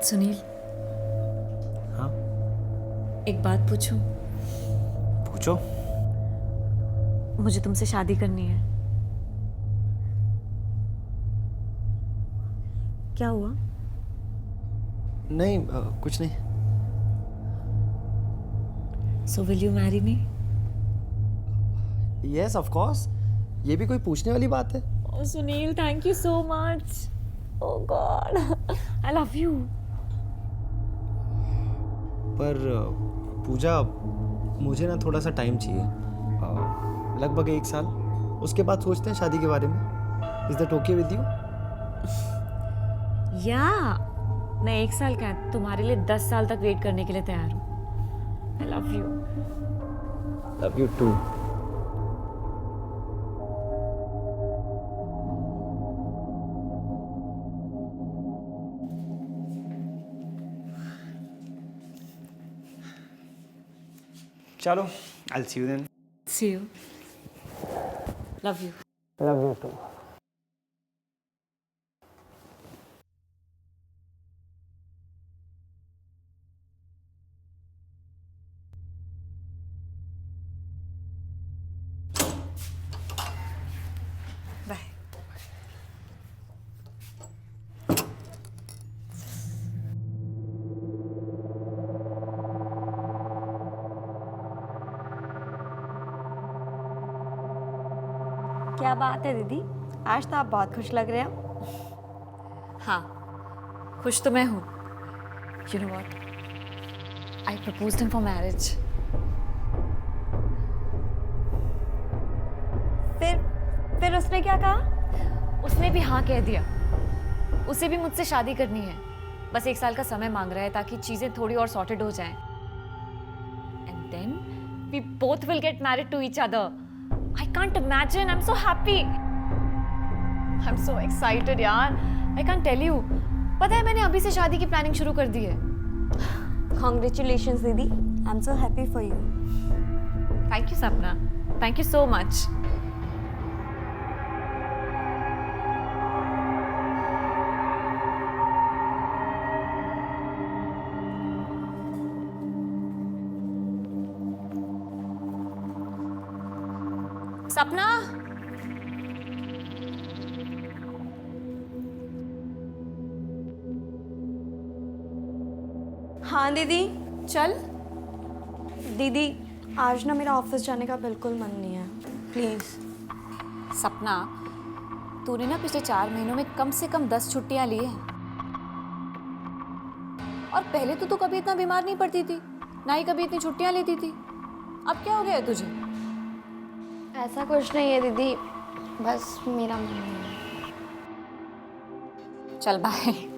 सुनील, हाँ एक बात पूछूं? पूछो। मुझे तुमसे शादी करनी है। क्या हुआ? नहीं कुछ नहीं। So will you marry me? Yes of course, ये भी कोई पूछने वाली बात है? Oh Sunil, thank you so much. Oh God, I love you. पर पूजा, मुझे ना थोड़ा सा टाइम चाहिए, लगभग 1 साल। उसके बाद सोचते हैं शादी के बारे में। Is that okay with you? या मैं 1 साल क्या, तुम्हारे लिए 10 साल तक वेट करने के लिए तैयार हूँ। I love you. Love you too. चलो, I'll see you then. See you. Love you. Love you too. Bye. क्या बात है दीदी, आज तो आप बहुत खुश लग रहे हो। हाँ, खुश तो मैं हूँ। You know what? I proposed him for marriage. फिर उसने क्या कहा? उसने भी हाँ कह दिया। उसे भी मुझसे शादी करनी है। बस 1 साल का समय मांग रहा है ताकि चीजें थोड़ी और सॉर्टेड हो जाएं। And then we both will get married to each other. I can't imagine. I'm so happy. I'm so excited यार. I can't tell you. पता है मैंने अभी से शादी की प्लानिंग शुरू कर दी है। Congratulations दीदी, I'm so happy for you. Thank you सपना. Thank you so much. सपना, हाँ दीदी। चल। दीदी, आज ना मेरा ऑफिस जाने का बिल्कुल मन नहीं है, प्लीज़। सपना, तूने ना पिछले 4 महीनों में कम से कम 10 छुट्टियां ली हैं। और पहले तो तू कभी इतना बीमार नहीं पड़ती थी, ना ही कभी इतनी छुट्टियां लेती थी। अब क्या हो गया है तुझे? ऐसा कुछ नहीं है दीदी, बस मेरा मन नहीं है। चल बाय।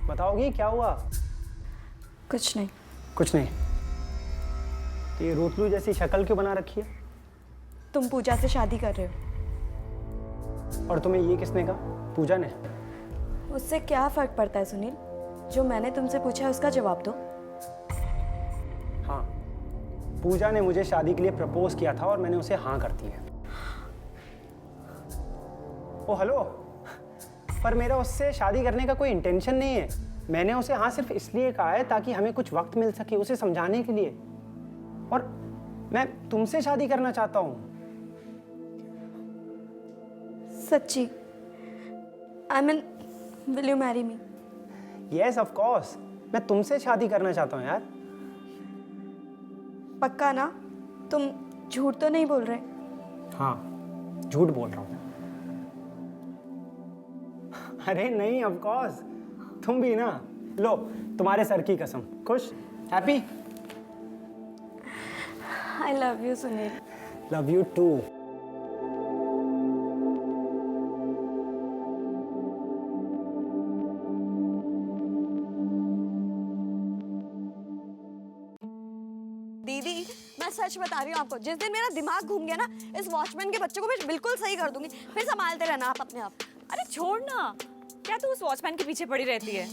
बताओगी क्या हुआ? कुछ नहीं। कुछ नहीं। तो ये रोतलू जैसी शक्ल क्यों बना रखी है? तुम पूजा से शादी कर रहे हो। और तुम्हें ये किसने कहा? पूजा ने? उससे क्या फर्क पड़ता है सुनील? जो मैंने तुमसे पूछा है उसका जवाब दो। हाँ, पूजा ने मुझे शादी के लिए प्रपोज किया था और मैंने उसे हाँ कर दी है। ओ हेलो, पर मेरा उससे शादी करने का कोई इंटेंशन नहीं है। मैंने उसे हाँ सिर्फ इसलिए कहा है ताकि हमें कुछ वक्त मिल सके उसे समझाने के लिए। और मैं तुमसे शादी करना चाहता हूँ। सच्ची? I mean, will you marry me? Yes of course, मैं तुमसे शादी करना चाहता हूँ यार। पक्का ना? तुम झूठ तो नहीं बोल रहे? हाँ, झूठ बोल रहा हूँ। अरे नहीं, ऑफ कोर्स, तुम भी ना। लो, तुम्हारे सर की कसम। खुश? Happy? I love you Sunil. Love you too. सच बता रही हूँ आपको, जिस दिन मेरा दिमाग घूम गया ना, इस वॉचमैन के बच्चे को मैं बिल्कुल सही कर दूंगी। फिर संभालते रहना आप अपने आप। अरे छोड़ ना, क्या तू उस वॉचमैन के पीछे पड़ी रहती है?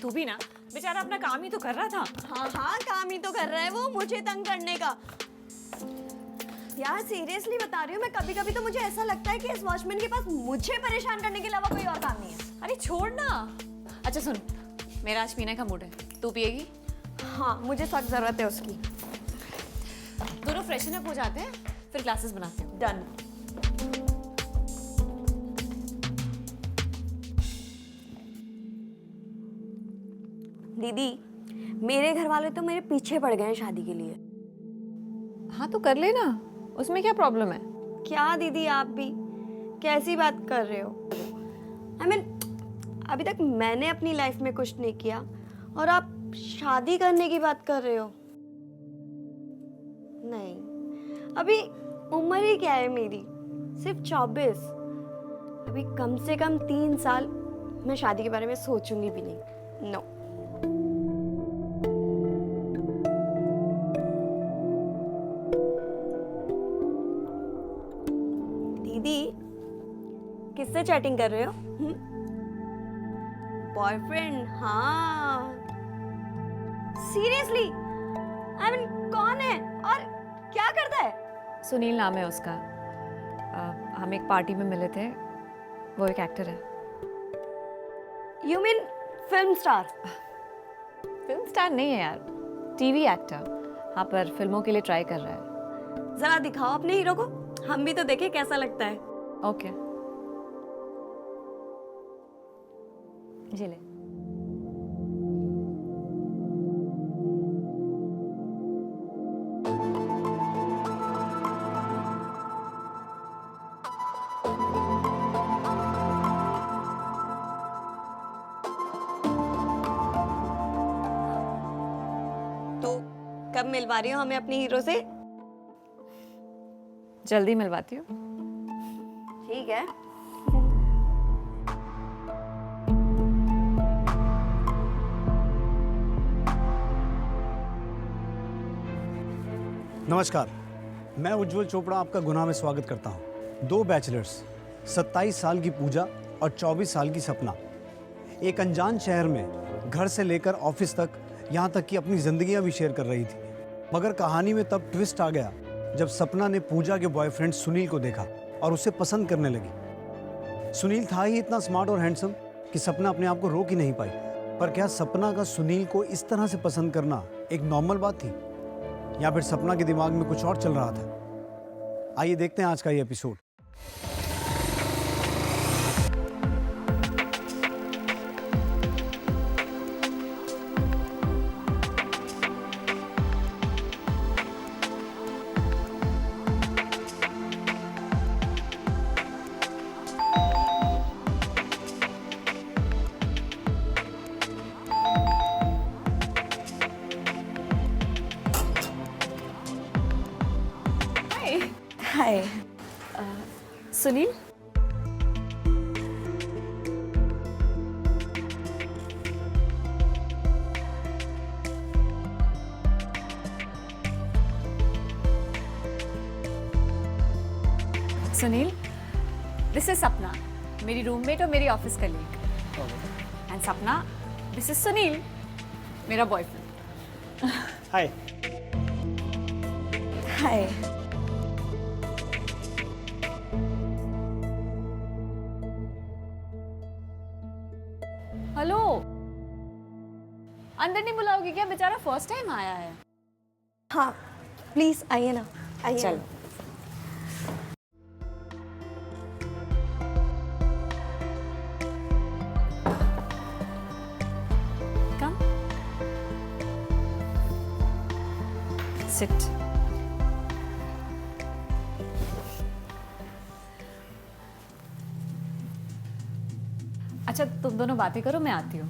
तू भी ना, बेचारा अपना काम ही तो कर रहा था। हाँ हाँ, काम ही तो कर रहा है वो, मुझे तंग करने का। यार सीरियसली बता रही हूँ मैं, कभी कभी तो मुझे ऐसा लगता है कि इस वॉचमैन के पास मुझे परेशान करने के अलावा कोई और काम नहीं है। अरे छोड़ ना। अच्छा सुन, मेरा आज पीने का मूड है, तू पिएगी? हाँ, मुझे सख्त जरूरत है उसकी। दोनों फ्रेशन अप हो जाते हैं, फिर क्लासेस बनाते हैं। डन। दीदी, मेरे घर वाले तो मेरे पीछे पड़ गए हैं शादी के लिए। हाँ तो कर लेना, उसमें क्या प्रॉब्लम है? क्या दीदी, आप भी कैसी बात कर रहे हो? I mean, अभी तक मैंने अपनी लाइफ में कुछ नहीं किया और आप शादी करने की बात कर रहे हो? नहीं, अभी उम्र ही क्या है मेरी, सिर्फ 24। अभी कम से कम 3 साल मैं शादी के बारे में सोचूंगी भी नहीं। नो। दीदी, किससे चैटिंग कर रहे हो? बॉयफ्रेंड? हाँ, सीरियसली? आई मीन, कौन है और क्या करता है? सुनील नाम है उसका। हम एक पार्टी में मिले थे, वो एक एक्टर है। You mean film star? Film star नहीं है यार, टीवी एक्टर। हाँ, पर फिल्मों के लिए ट्राई कर रहा है। जरा दिखाओ अपने हीरो को, हम भी तो देखें कैसा लगता है। ओके, जी ले। तो कब मिलवा रही हो हमें अपने हीरो से? जल्दी मिलवाती हूँ। ठीक है। नमस्कार, मैं उज्जवल चोपड़ा आपका गुनाह में स्वागत करता हूँ। 2 बैचलर्स, 27 साल की पूजा और 24 साल की सपना, एक अनजान शहर में घर से लेकर ऑफिस तक, यहाँ तक कि अपनी जिंदगियाँ भी शेयर कर रही थी। मगर कहानी में तब ट्विस्ट आ गया जब सपना ने पूजा के बॉयफ्रेंड सुनील को देखा और उसे पसंद करने लगी। सुनील था ही इतना स्मार्ट और हैंडसम कि सपना अपने आप को रोक ही नहीं पाई। पर क्या सपना का सुनील को इस तरह से पसंद करना एक नॉर्मल बात थी, या फिर सपना के दिमाग में कुछ और चल रहा था? आइए देखते हैं आज का ये episode. Hi. Sunil, Sunil, this is सपना, मेरी रूममेट और मेरी ऑफिस कलीग। एंड सपना, दिस इज सुनील, मेरा बॉयफ्रेंड। हाय। हाय। हेलो, अंदर नहीं बुलाओगे क्या? बेचारा फर्स्ट टाइम आया है। हाँ, प्लीज आइए ना, आइए। चलो। कम, सिट। अच्छा, तुम दोनों बातें करो, मैं आती हूँ।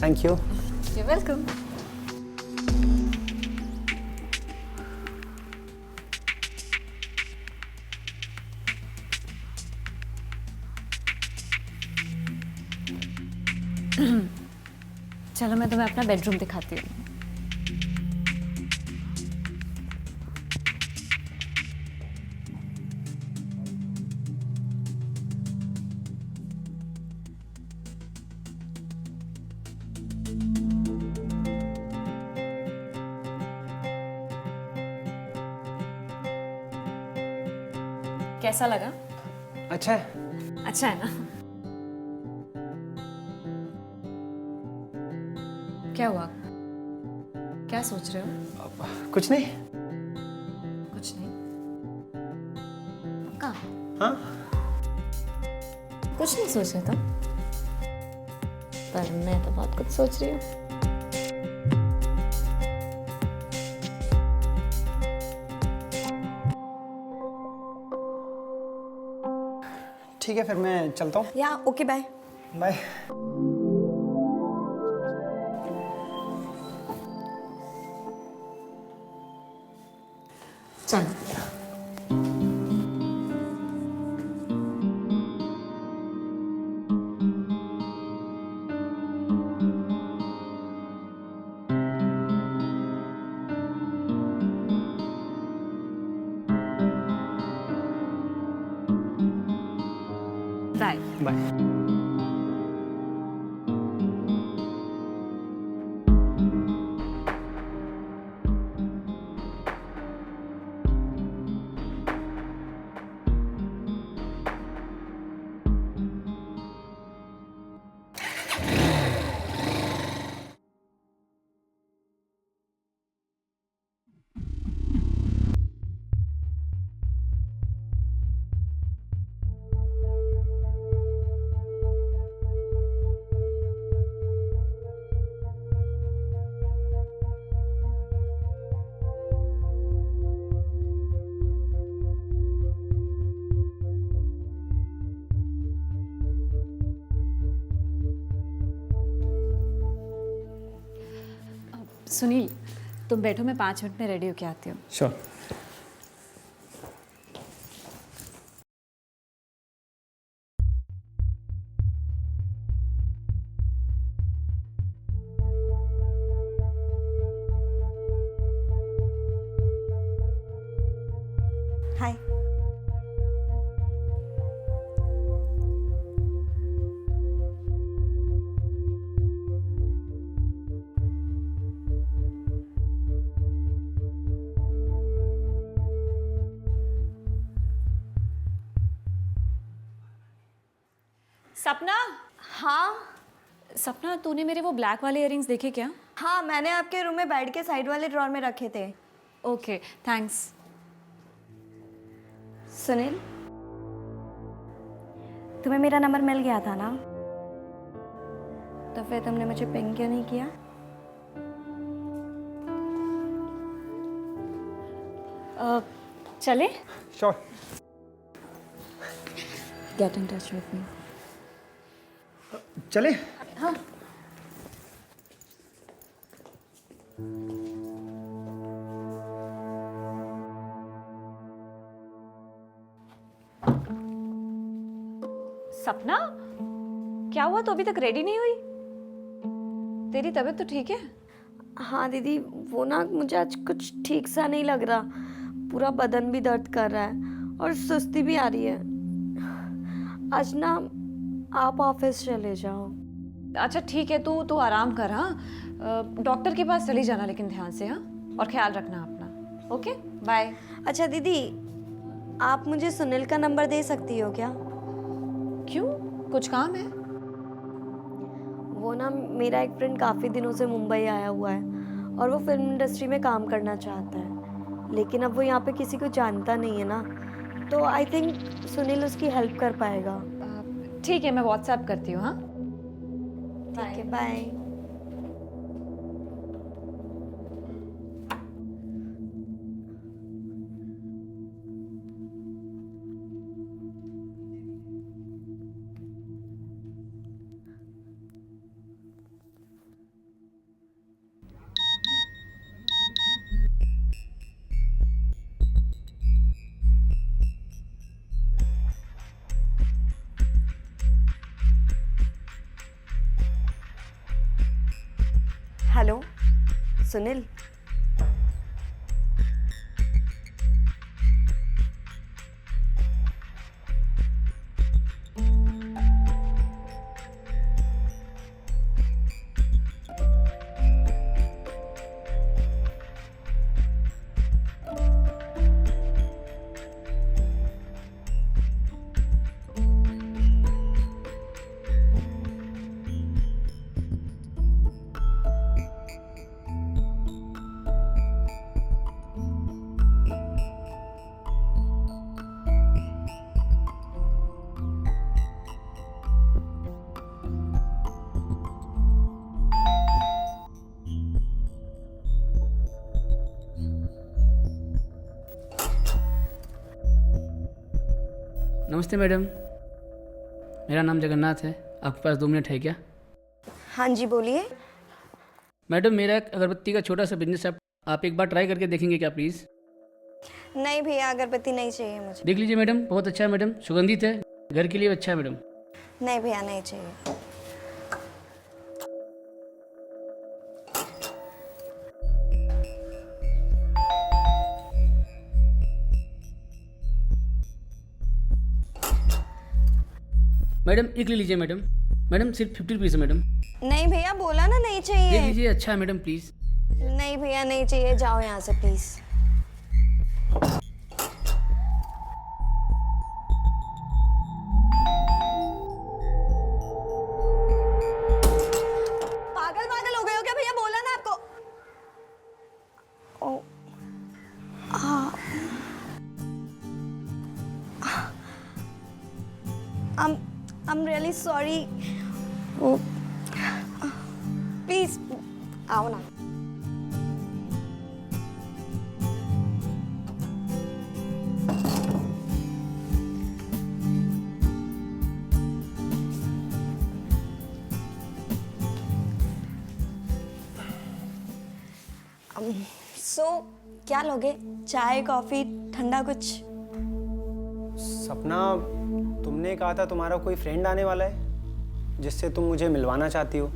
Thank you. You welcome. चलो मैं तुम्हें अपना बेडरूम दिखाती हूँ। कैसा लगा? अच्छा है। अच्छा है ना? क्या हुआ? क्या सोच रहे हो? कुछ नहीं। कुछ नहीं। कहाँ? हाँ, कुछ नहीं सोच रहे तुम? पर मैं तो बहुत कुछ सोच रही हूँ। ठीक है, फिर मैं चलता हूँ। या ओके बाय। बाय। चल। बाय। बाय। सुनील, तुम बैठो, मैं 5 मिनट में रेडी होके आती हूँ। श्योर। हाय। सपना, हाँ सपना तूने मेरे वो ब्लैक वाले इयररिंग्स देखे क्या? हाँ, मैंने आपके रूम में बेड के साइड वाले ड्रॉर में रखे थे। Okay, thanks. सुनील, तुम्हें मेरा नंबर मिल गया था ना? तो फिर तुमने मुझे पिंग क्यों नहीं किया? चले? Sure. Get in touch with me. चले। हाँ। सपना, क्या हुआ? तो अभी तक रेडी नहीं हुई? तेरी तबीयत तो ठीक है? हाँ दीदी, वो ना मुझे आज कुछ ठीक सा नहीं लग रहा। पूरा बदन भी दर्द कर रहा है और सुस्ती भी आ रही है। आज ना आप ऑफिस चले जाओ। अच्छा ठीक है, तू तू आराम कर। हाँ, डॉक्टर के पास चली जाना, लेकिन ध्यान से। हाँ, और ख्याल रखना अपना। Okay, bye. अच्छा दीदी, आप मुझे सुनील का नंबर दे सकती हो क्या? क्यों, कुछ काम है? वो ना मेरा एक फ्रेंड काफ़ी दिनों से मुंबई आया हुआ है और वो फिल्म इंडस्ट्री में काम करना चाहता है, लेकिन अब वो यहाँ पे किसी को जानता नहीं है ना, तो आई थिंक सुनील उसकी हेल्प कर पाएगा। ठीक है, मैं व्हाट्सएप करती हूँ। हाँ, ठीक है, बाय। सुनील, नमस्ते मैडम, मेरा नाम जगन्नाथ है। आपके पास 2 मिनट है क्या? हाँ जी बोलिए। मैडम, मेरा एक अगरबत्ती का छोटा सा बिजनेस है, आप एक बार ट्राई करके देखेंगे क्या प्लीज़? नहीं भैया, अगरबत्ती नहीं चाहिए मुझे। देख लीजिए मैडम, बहुत अच्छा है मैडम, सुगंधित है, घर के लिए अच्छा है मैडम। नहीं भैया, नहीं चाहिए। मैडम एक ले लीजिए मैडम, मैडम सिर्फ 50 रुपीज़ है मैडम। नहीं भैया, बोला ना नहीं देख चाहिए। लीजिए, अच्छा है मैडम प्लीज़। नहीं भैया, नहीं चाहिए, जाओ यहाँ से प्लीज। पागल पागल हो गए हो क्या भैया? बोला ना आपको। Oh, I'm really sorry. ओ, प्लीज आओ ना। सो क्या लोगे? चाय, कॉफी, ठंडा कुछ? सपना, तुमने कहा था तुम्हारा कोई फ्रेंड आने वाला है जिससे तुम मुझे मिलवाना चाहती हो,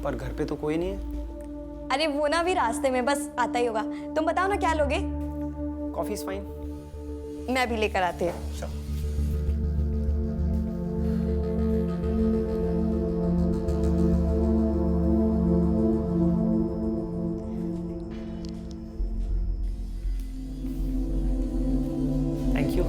पर घर पे तो कोई नहीं है। अरे वो ना भी रास्ते में, बस आता ही होगा। तुम बताओ ना क्या लोगे? Coffee is fine. मैं भी लेकर आती हूँ। Thank you.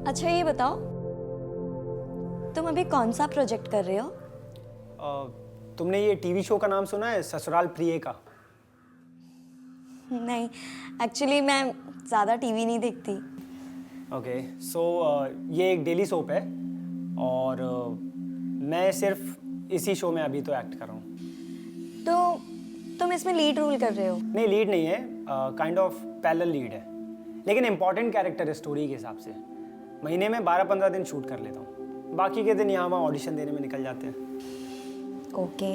अच्छा ये बताओ, तुम अभी कौन सा प्रोजेक्ट कर रहे हो? तुमने ये टीवी शो का नाम सुना है, ससुराल प्रिय का? नहीं, एक्चुअली मैं ज़्यादा टीवी नहीं देखती। ओके, सो ये एक डेली सोप है और मैं सिर्फ इसी शो में अभी तो एक्ट कर रहा हूँ। तो तुम इसमें लीड रोल कर रहे हो? नहीं, लीड नहीं है, काइंड ऑफ पैरेलल लीड है, लेकिन इम्पॉर्टेंट कैरेक्टर है स्टोरी के हिसाब से। महीने में 12-15 दिन शूट कर लेता हूँ, बाकी के दिन यहाँ वहाँ ऑडिशन देने में निकल जाते हैं। ओके,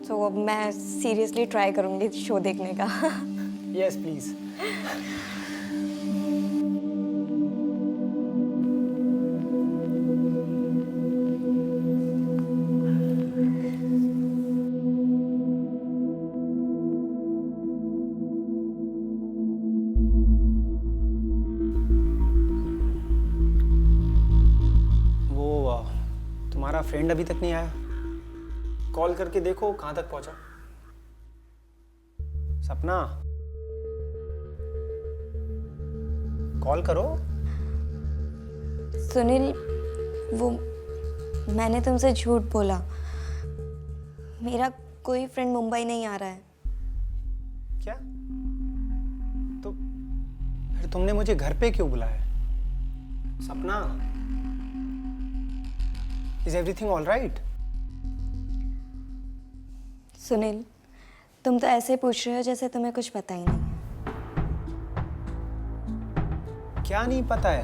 तो मैं सीरियसली ट्राई करूँगी शो देखने का। Yes please. तुम्हारा फ्रेंड अभी तक नहीं आया? कॉल करके देखो कहाँ तक पहुंचा। सपना, कॉल करो। सुनील, वो मैंने तुमसे झूठ बोला। मेरा कोई फ्रेंड मुंबई नहीं आ रहा है। क्या? तो फिर तुमने मुझे घर पे क्यों बुलाया? सपना, is everything all right? Sunil, तुम तो ऐसे पूछ रहे हो जैसे तुम्हें कुछ पता ही नहीं है। क्या नहीं पता है?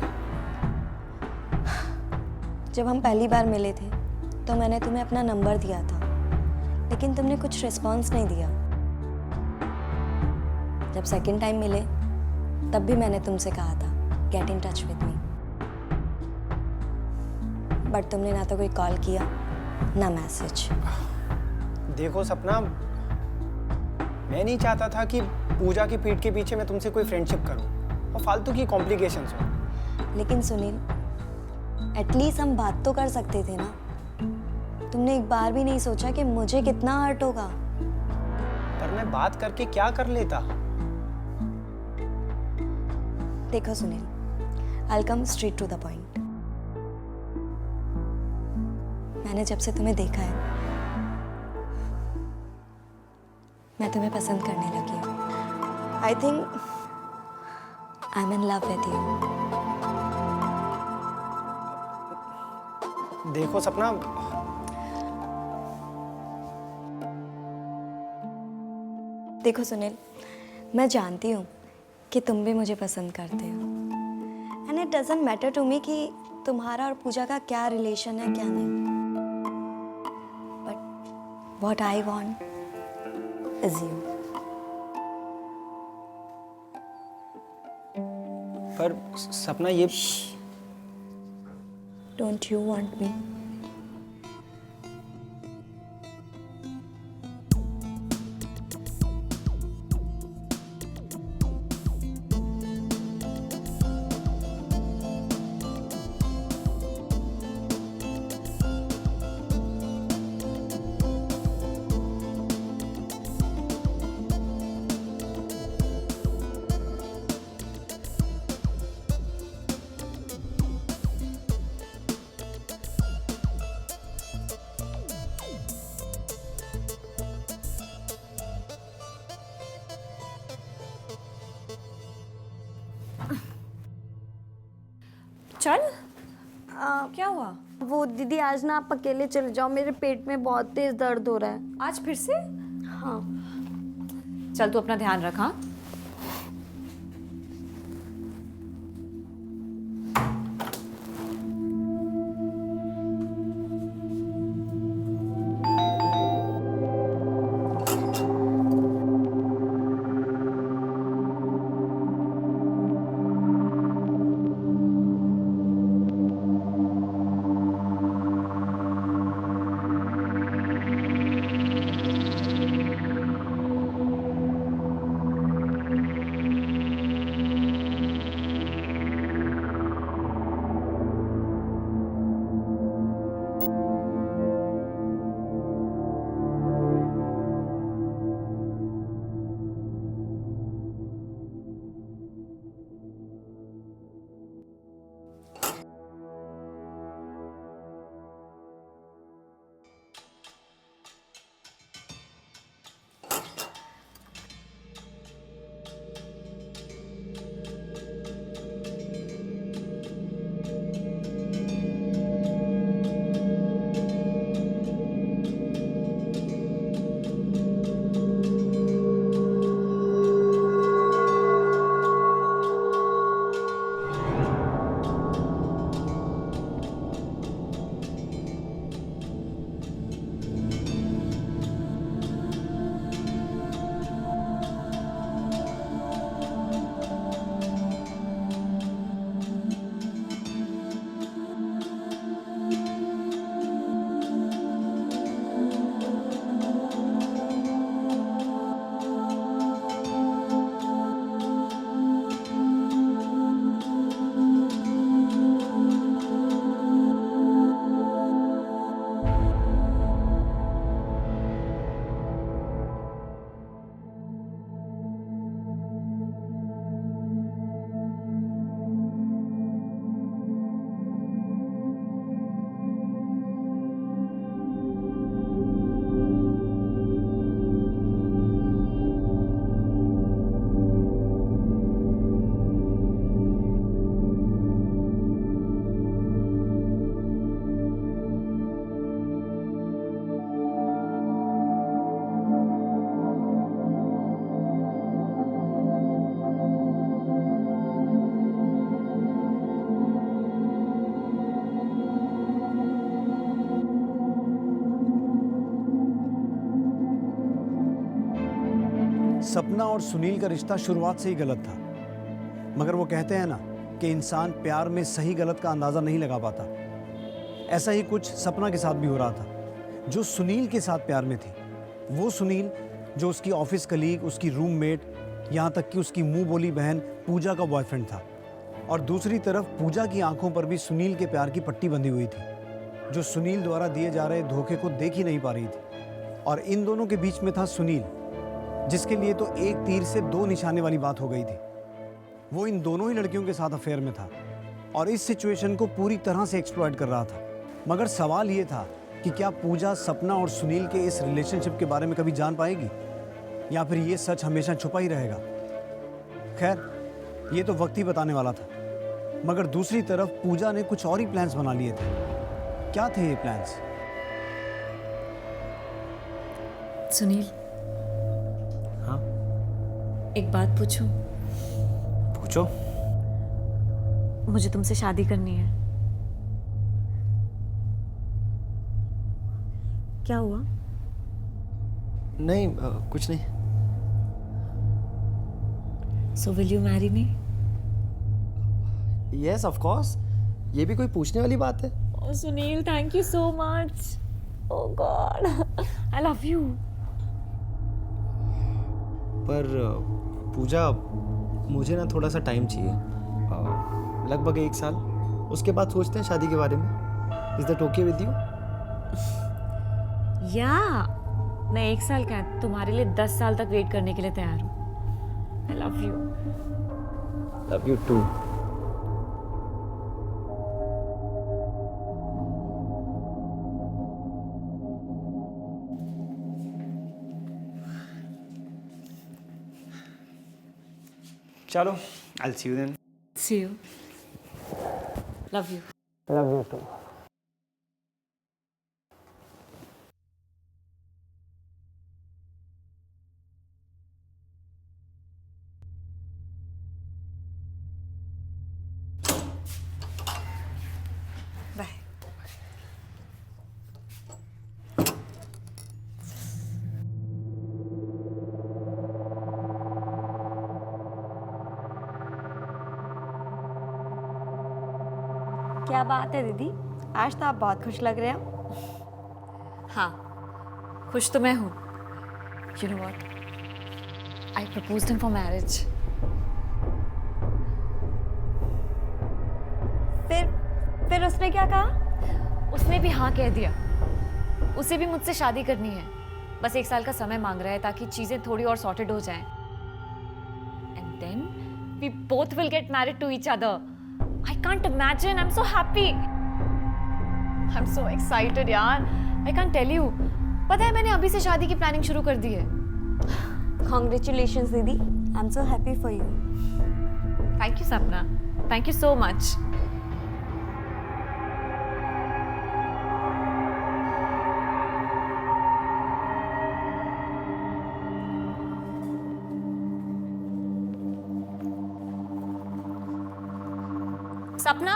जब हम पहली बार मिले थे तो मैंने तुम्हें अपना नंबर दिया था, लेकिन तुमने कुछ रिस्पॉन्स नहीं दिया। जब सेकंड टाइम मिले तब भी मैंने तुमसे कहा था get in touch with me, but तुमने ना तो कोई कॉल किया ना मैसेज। देखो सपना, मैं नहीं चाहता था कि पूजा की पीठ के पीछे मैं तुमसे कोई फ्रेंडशिप करूं और फालतू की कॉम्प्लिकेशंस हो। लेकिन सुनील, एटलीस्ट हम बात तो कर सकते थे ना। तुमने एक बार भी नहीं सोचा कि मुझे कितना हर्ट होगा। पर मैं बात करके क्या कर लेता? देखो Sunil, I'll come straight to the point. मैंने जब से तुम्हें देखा है मैं तुम्हें पसंद करने लगी हूँ। I think I'm in love with you. देखो सपना, देखो सुनील, मैं जानती हूँ कि तुम भी मुझे पसंद करते हो, and it doesn't matter to me कि तुम्हारा और पूजा का क्या रिलेशन है क्या नहीं, but what I want is you. पर सपना ये डोंट यू वांट मी? चल, क्या हुआ? वो दीदी, आज ना आप अकेले चले जाओ, मेरे पेट में बहुत तेज दर्द हो रहा है। आज फिर से? हाँ। चल तू अपना ध्यान रख। हाँ, सपना और सुनील का रिश्ता शुरुआत से ही गलत था, मगर वो कहते हैं ना कि इंसान प्यार में सही गलत का अंदाज़ा नहीं लगा पाता। ऐसा ही कुछ सपना के साथ भी हो रहा था, जो सुनील के साथ प्यार में थी। वो सुनील जो उसकी ऑफिस कलीग, उसकी रूममेट, यहाँ तक कि उसकी मुंह बोली बहन पूजा का बॉयफ्रेंड था। और दूसरी तरफ पूजा की आंखों पर भी सुनील के प्यार की पट्टी बंधी हुई थी, जो सुनील द्वारा दिए जा रहे धोखे को देख ही नहीं पा रही थी। और इन दोनों के बीच में था सुनील, जिसके लिए तो एक तीर से दो निशाने वाली बात हो गई थी। वो इन दोनों ही लड़कियों के साथ अफेयर में था और इस सिचुएशन को पूरी तरह से एक्सप्लॉइट कर रहा था। मगर सवाल ये था कि क्या पूजा सपना और सुनील के इस रिलेशनशिप के बारे में कभी जान पाएगी, या फिर ये सच हमेशा छुपा ही रहेगा। खैर, ये तो वक्त ही बताने वाला था। मगर दूसरी तरफ पूजा ने कुछ और ही प्लान्स बना लिए थे। क्या थे ये प्लान्स? सुनील, हाँ, एक बात पूछूं? पूछो। मुझे तुमसे शादी करनी है। क्या हुआ? नहीं, कुछ नहीं। So will you marry me? Yes of course, ये भी कोई पूछने वाली बात है? Oh Sunil, thank you so much. Oh God, I love you. पर पूजा, मुझे ना थोड़ा सा टाइम चाहिए, लगभग 1 साल। उसके बाद सोचते हैं शादी के बारे में। Is that okay with you? या मैं 1 साल क्या, तुम्हारे लिए 10 साल तक वेट करने के लिए तैयार हूँ। I love you. Love you too. चलो, I'll see you then. See you. Love you. Love you too. Bye. क्या बात है दीदी, आज तो आप बहुत खुश लग रहे हो। हाँ, खुश तो मैं हूँ। You know what? I proposed him for marriage. फिर उसने क्या कहा? उसने भी हाँ कह दिया। उसे भी मुझसे शादी करनी है। बस 1 साल का समय मांग रहा है ताकि चीजें थोड़ी और सॉर्टेड हो जाएं। And then we both will get married to each other. I can't imagine. I'm so happy. I'm so excited यार. I can't tell you. पता है मैंने अभी से शादी की प्लानिंग शुरू कर दी है। Congratulations दीदी, I'm so happy for you. Thank you सपना. Thank you so much. सपना,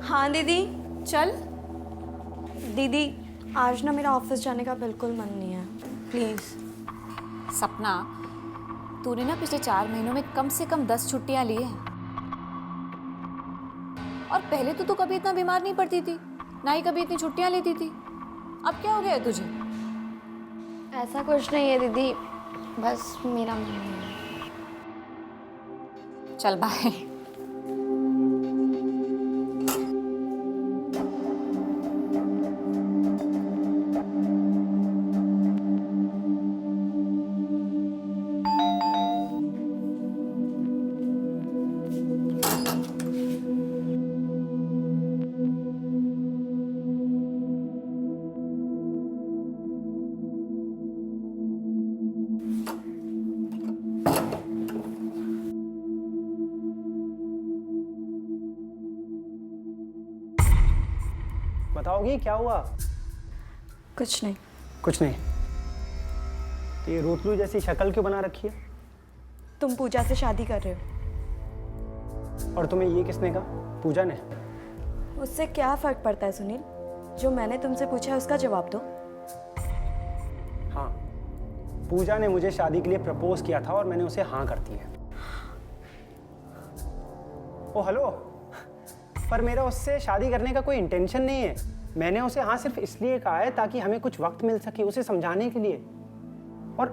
हाँ दीदी। चल। दीदी, आज ना मेरा ऑफिस जाने का बिल्कुल मन नहीं है, प्लीज़। सपना, तूने ना पिछले 4 महीनों में कम से कम 10 छुट्टियां ली हैं। और पहले तो तू कभी इतना बीमार नहीं पड़ती थी, ना ही कभी इतनी छुट्टियां लेती थी। अब क्या हो गया है तुझे? ऐसा कुछ नहीं है दीदी, बस मेरा मन नहीं है। चल बाय। बताओगी क्या हुआ? कुछ नहीं। कुछ नहीं। तो ये रोतलू जैसी शक्ल क्यों बना रखी है? तुम पूजा से शादी कर रहे हो। और तुम्हें ये किसने कहा? पूजा ने? उससे क्या फ़र्क पड़ता है सुनील? जो मैंने तुमसे पूछा है उसका जवाब दो। हाँ, पूजा ने मुझे शादी के लिए प्रपोज किया था और मैंने उसे हाँ कर दी है। ओ हेलो, पर मेरा उससे शादी करने का कोई इंटेंशन नहीं है। मैंने उसे हाँ सिर्फ इसलिए कहा है ताकि हमें कुछ वक्त मिल सके उसे समझाने के लिए। और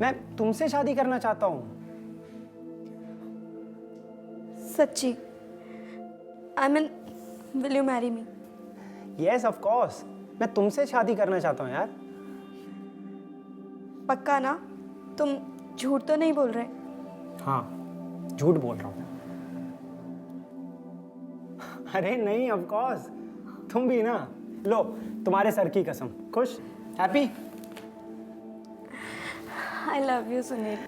मैं तुमसे शादी करना चाहता हूँ। सच्ची? I mean, will you marry me? Yes of course, मैं तुमसे शादी करना चाहता हूँ यार। पक्का ना? तुम झूठ तो नहीं बोल रहे? हाँ, झूठ बोल रहा हूँ। अरे नहीं, ऑफ कोर्स, तुम भी ना। लो, तुम्हारे सर की कसम। खुश? Happy? I love you Sunil.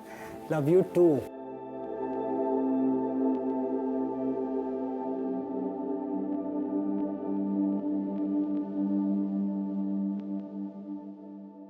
Love you to.